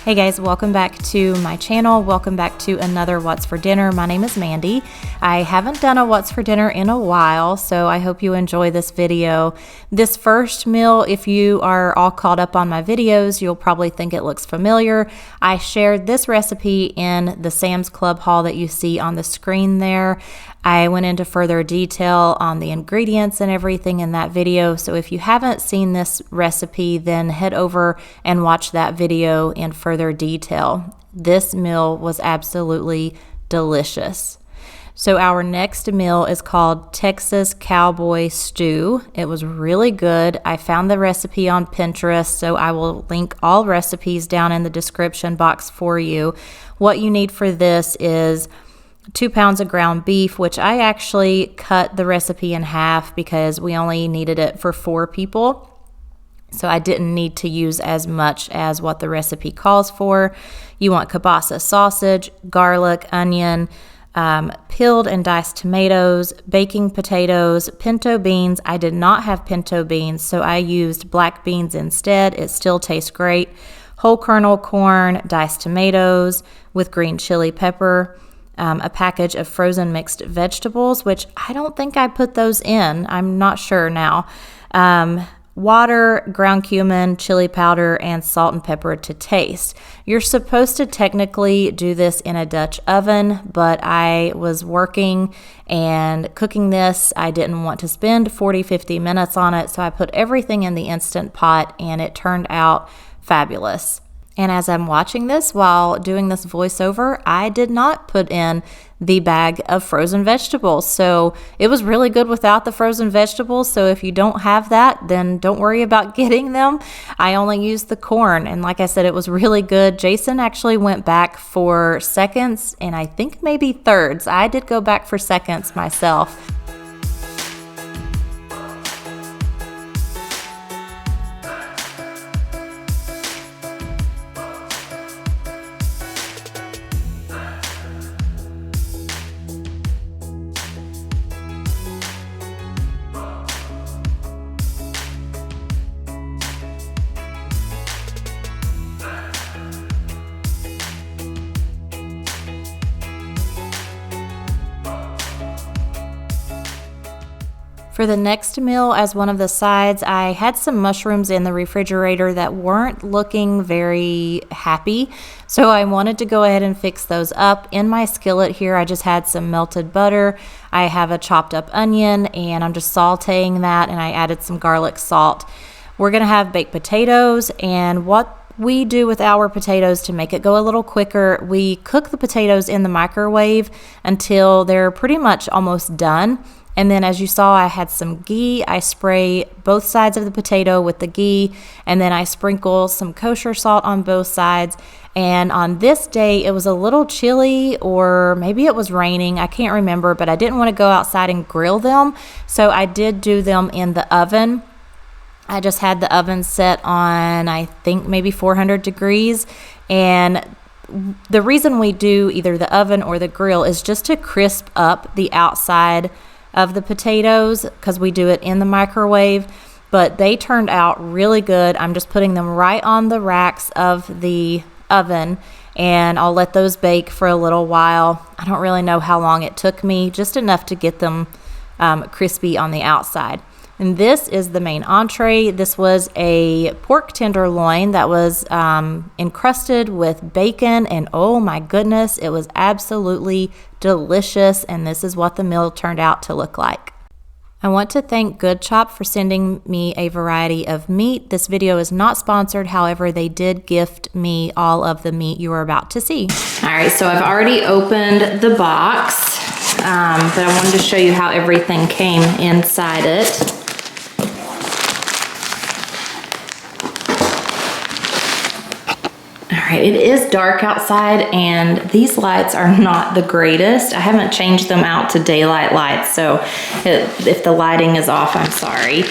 Hey guys, welcome back to my channel. Welcome back to another What's for Dinner. My name is Mandy. I haven't done a What's for Dinner in a while, so I hope you enjoy this video. This first meal, if you are all caught up on my videos, you'll probably think it looks familiar. I shared this recipe in the Sam's Club haul that you see on the screen there. I went into further detail on the ingredients and everything in that video, so if you haven't seen this recipe, then head over and watch that video in further detail. This meal was absolutely delicious. So our next meal is called Texas Cowboy Stew. It was really good. I found the recipe on Pinterest, so I will link all recipes down in the description box for you. What you need for this is 2 pounds of ground beef, which I actually cut the recipe in half because we only needed it for 4 people. So I didn't need to use as much as what the recipe calls for. You want kielbasa sausage, garlic, onion, peeled and diced tomatoes, baking potatoes, pinto beans. I did not have pinto beans, so I used black beans instead. It still tastes great. Whole kernel corn, diced tomatoes with green chili pepper. A package of frozen mixed vegetables, which I don't think I put those in. I'm not sure now. Water, ground cumin, chili powder, and salt and pepper to taste. You're supposed to technically do this in a Dutch oven, but I was working and cooking this. I didn't want to spend 40-50 minutes on it, so I put everything in the Instant Pot, and it turned out fabulous. And as I'm watching this while doing this voiceover, I did not put in the bag of frozen vegetables. So it was really good without the frozen vegetables. So if you don't have that, then don't worry about getting them. I only used the corn. And like I said, it was really good. Jason actually went back for seconds and I think maybe thirds. I did go back for seconds myself. For the next meal, as one of the sides, I had some mushrooms in the refrigerator that weren't looking very happy, so I wanted to go ahead and fix those up. In my skillet here, I just had some melted butter. I have a chopped up onion, and I'm just sauteing that, and I added some garlic salt. We're gonna have baked potatoes, and what we do with our potatoes to make it go a little quicker, we cook the potatoes in the microwave until they're pretty much almost done. And then as you saw, I had some ghee. I spray both sides of the potato with the ghee, and then I sprinkle some kosher salt on both sides. And on this day, it was a little chilly, or maybe it was raining. I can't remember, but I didn't want to go outside and grill them. So I did do them in the oven. I just had the oven set on, I think, maybe 400 degrees. And the reason we do either the oven or the grill is just to crisp up the outside of the potatoes, because we do it in the microwave. But they turned out really good. I'm just putting them right on the racks of the oven, and I'll let those bake for a little while. I don't really know how long it took me, just enough to get them crispy on the outside. And this is the main entree. This was a pork tenderloin that was encrusted with bacon, and oh my goodness, it was absolutely delicious, and this is what the meal turned out to look like. I want to thank Good Chop for sending me a variety of meat. This video is not sponsored, however, they did gift me all of the meat you are about to see. All right, so I've already opened the box, but I wanted to show you how everything came inside it. All right, it is dark outside and these lights are not the greatest. I haven't changed them out to daylight lights, so if the lighting is off, I'm sorry.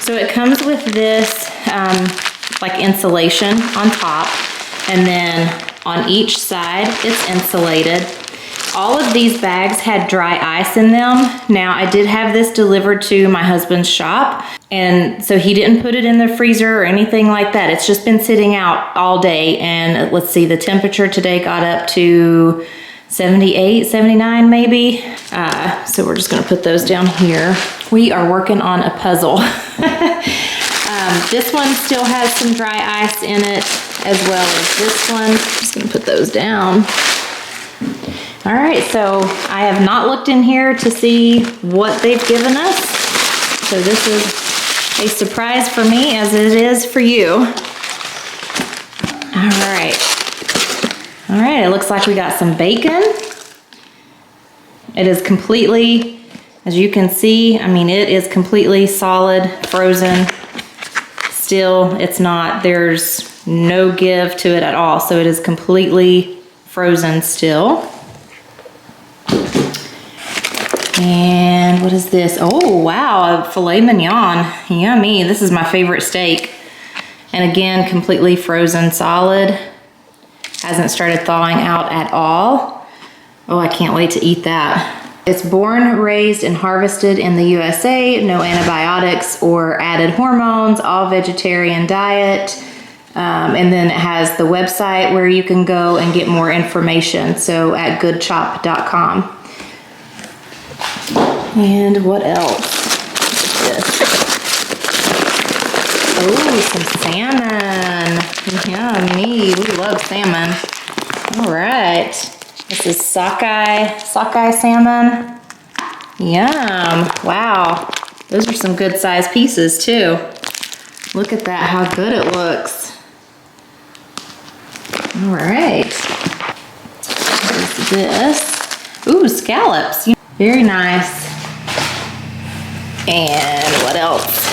So it comes with this like insulation on top, and then on each side it's insulated. all of these bags had dry ice in them. Now, I did have this delivered to my husband's shop, and so he didn't put it in the freezer or anything like that. It's just been sitting out all day, and let's see, the temperature today got up to 78, 79 maybe. So we're just gonna put those down here. We are working on a puzzle. This one still has some dry ice in it, as well as this one. Just gonna put those down. All right, so I have not looked in here to see what they've given us. So this is a surprise for me, as it is for you. All right. All right, it looks like we got some bacon. It is completely, as you can see, I mean, it is completely solid, frozen. Still, it's not, there's no give to it at all. So it is completely frozen still. And what is this? Oh, wow, a filet mignon. Yummy. This is my favorite steak. And again, completely frozen solid. Hasn't started thawing out at all. Oh, I can't wait to eat that. It's born, raised, and harvested in the USA. No antibiotics or added hormones, all vegetarian diet. And then it has the website where you can go and get more information. So at goodchop.com. And what else is this? Oh, some salmon. Yummy. We love salmon. All right. This is sockeye salmon. Yum. Wow. Those are some good sized pieces too. Look at that, how good it looks. All right. What is this? Ooh, scallops. Very nice. And what else?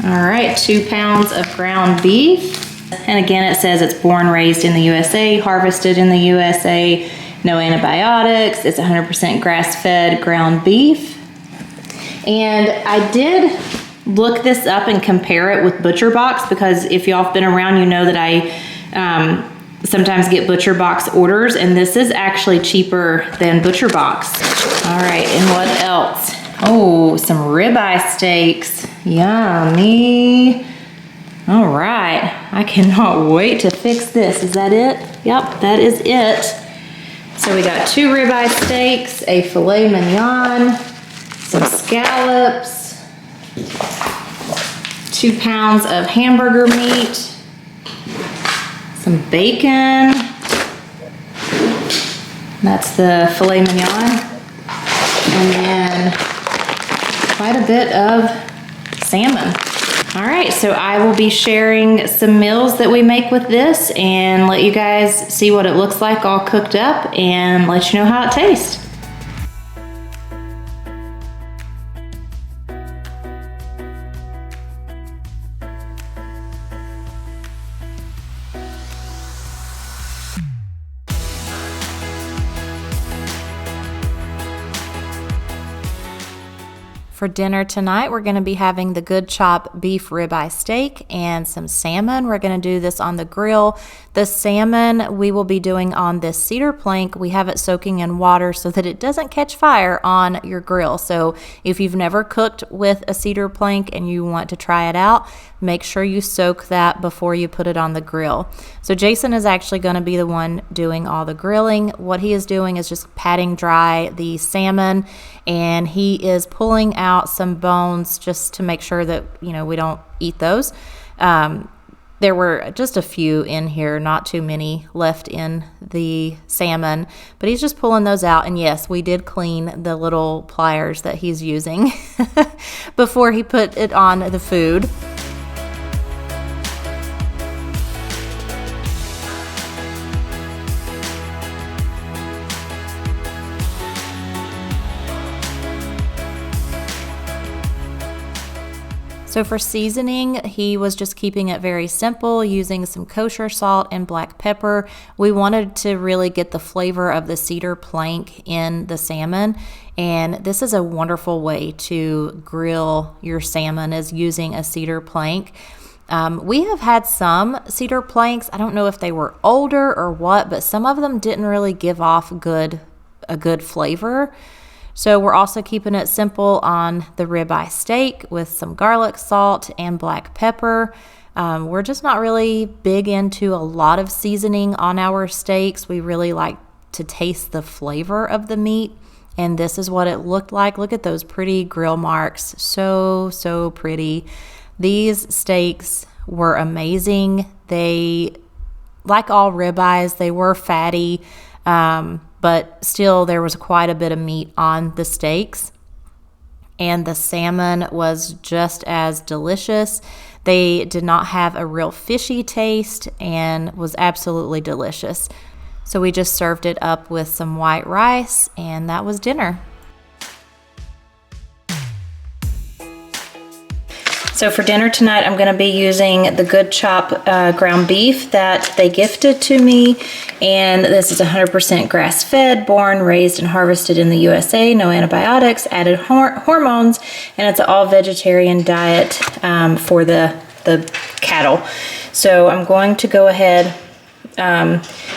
All right, 2 pounds of ground beef. And again, it says it's born, raised in the USA, harvested in the USA, no antibiotics. It's 100% grass-fed ground beef. And I did look this up and compare it with Butcher Box, because if y'all have been around, you know that I sometimes get Butcher Box orders, and this is actually cheaper than Butcher Box. All right, and what else? Oh, some ribeye steaks. Yummy. All right, I cannot wait to fix this. Is that it? Yep, that is it. So we got 2 ribeye steaks, a filet mignon, some scallops, 2 pounds of hamburger meat, some bacon. That's the filet mignon. And then quite a bit of salmon. All right, so I will be sharing some meals that we make with this and let you guys see what it looks like all cooked up and let you know how it tastes. For dinner tonight, we're going to be having the Good Chop beef ribeye steak and some salmon. We're going to do this on the grill. The salmon we will be doing on this cedar plank. We have it soaking in water so that it doesn't catch fire on your grill. So if you've never cooked with a cedar plank and you want to try it out, make sure you soak that before you put it on the grill. So Jason is actually going to be the one doing all the grilling. What he is doing is just patting dry the salmon, and he is pulling out some bones just to make sure that, you know, we don't eat those. There were just a few in here, not too many left in the salmon, but he's just pulling those out. And yes, we did clean the little pliers that he's using before he put it on the food. So for seasoning, he was just keeping it very simple, using some kosher salt and black pepper. We wanted to really get the flavor of the cedar plank in the salmon, and this is a wonderful way to grill your salmon, is using a cedar plank. We have had some cedar planks. I don't know if they were older or what, but some of them didn't really give off good a good flavor. So we're also keeping it simple on the ribeye steak with some garlic, salt, and black pepper. We're just not really big into a lot of seasoning on our steaks. We really like to taste the flavor of the meat, and this is what it looked like. Look at those pretty grill marks. So pretty. These steaks were amazing. They, like all ribeyes, they were fatty, but still there was quite a bit of meat on the steaks. And the salmon was just as delicious. They did not have a real fishy taste and was absolutely delicious. So we just served it up with some white rice, and that was dinner. So for dinner tonight, I'm going to be using the Good Chop ground beef that they gifted to me. And this is 100% grass-fed, born, raised, and harvested in the USA. No antibiotics, added hormones, and it's an all-vegetarian diet for the cattle. So I'm going to go ahead.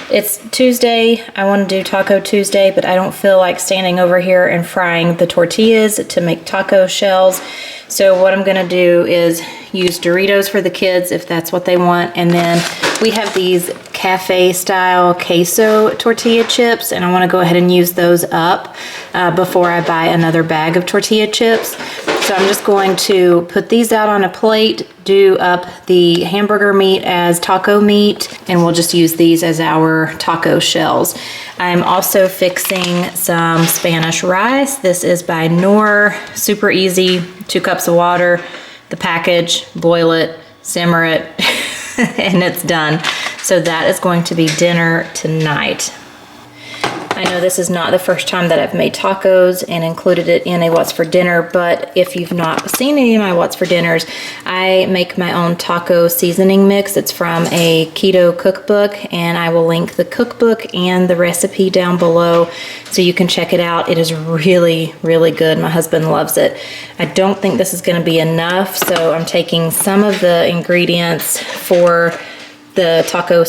It's Tuesday. I want to do Taco Tuesday, but I don't feel like standing over here and frying the tortillas to make taco shells. So what I'm going to do is use Doritos for the kids if that's what they want. And then we have these cafe style queso tortilla chips, and I want to go ahead and use those up before I buy another bag of tortilla chips. So I'm just going to put these out on a plate, do up the hamburger meat as taco meat, and we'll just use these as our taco shells. I'm also fixing some Spanish rice. This is by Knorr, super easy, 2 cups of water, the package, boil it, simmer it, and it's done. So that is going to be dinner tonight. I know this is not the first time that I've made tacos and included it in a What's for Dinner, but if you've not seen any of my What's for Dinners, I make my own taco seasoning mix. It's from a keto cookbook, and I will link the cookbook and the recipe down below so you can check it out. It is really, really good. My husband loves it. I don't think this is going to be enough, so I'm taking some of the ingredients for the taco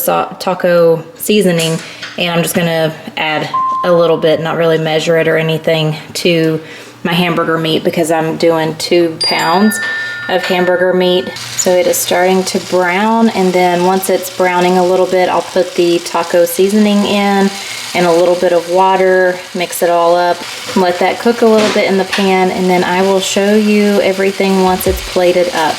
seasoning, and I'm just gonna add a little bit, not really measure it or anything, to my hamburger meat because I'm doing 2 pounds of hamburger meat. So it is starting to brown, and then once it's browning a little bit, I'll put the taco seasoning in and a little bit of water, mix it all up, let that cook a little bit in the pan, and then I will show you everything once it's plated up.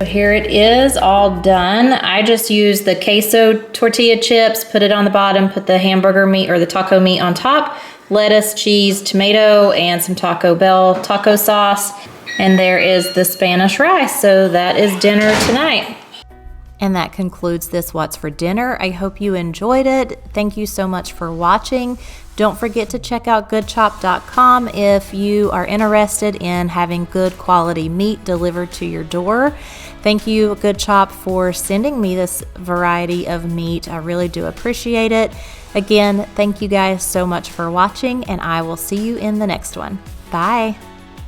Here it is, all done. I just used the queso tortilla chips, put it on the bottom, put the hamburger meat or the taco meat on top, lettuce, cheese, tomato, and some Taco Bell taco sauce. And there is the Spanish rice. So that is dinner tonight. And that concludes this What's for Dinner. I hope you enjoyed it. Thank you so much for watching. Don't forget to check out goodchop.com if you are interested in having good quality meat delivered to your door. Thank you, Good Chop, for sending me this variety of meat. I really do appreciate it. Again, thank you guys so much for watching, and I will see you in the next one. Bye.